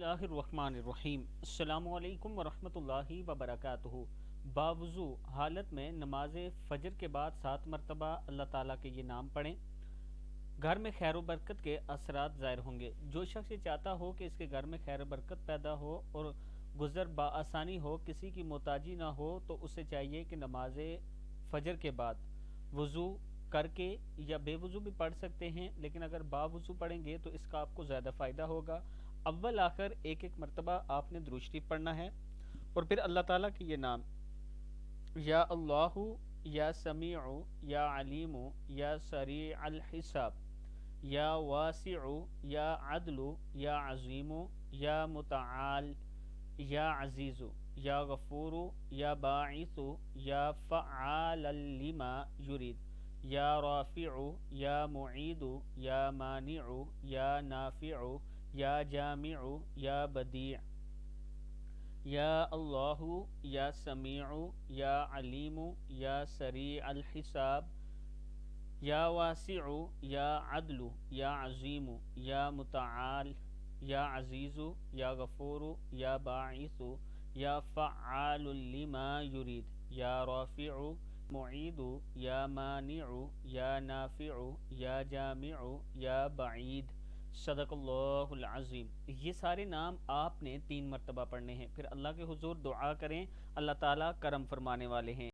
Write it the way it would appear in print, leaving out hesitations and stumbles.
बिस्मिल्लाहिर्रहमानिर्रहीम। अस्सलामु अलैकुम वरहमतुल्लाहि वबरकातुहू। बावुज़ू हालत में नमाज फ़जर के बाद 7 मरतबा अल्लाह ताला के ये नाम पढ़ें। घर में खैर व बरकत के असरात ज़ाहिर होंगे। जो शख्स ये चाहता हो कि इसके घर में खैर व बरकत पैदा हो और गुज़र बाआसानी हो, किसी की मोहताजी ना हो, तो उसे चाहिए कि नमाज फ़जर के बाद वज़ू करके या बेवज़ू भी पढ़ सकते हैं, लेकिन अगर बावज़ू पढ़ेंगे तो इसका आपको ज़्यादा फ़ायदा होगा। अव्वल आखिर एक एक मरतबा आपने दुरूद शरीफ पढ़ना है और फिर अल्लाह ताला के ये नाम या अल्लाहु या समीउ या अलीमु या सरी अल हिसाब या वासिउ या अदलु या अजीमु या मुतआल या अजीज़ु या गफूरु या बाइसु या फ़आल लिमा युरीद या राफ़िउ या मुईदु या मानिउ या नाफ़िउ या जामिउ या बदी या अल्लाहु या समीउ या अलीमु या सरी अल हिसाब या वासिउ या अदलु या अजीमु या मुतआल या अजीज़ु या गफूरु या बाइसु या फ़आल लिमा युरीद या राफ़िउ मुईदु या मानिउ या नाफ़िउ या जामिउ या बईद। सदक़ल्लाहुल अज़ीम। ये सारे नाम आपने 3 मरतबा पढ़ने हैं। फिर अल्लाह के हुजूर दुआ करें, अल्लाह ताला करम फरमाने वाले हैं।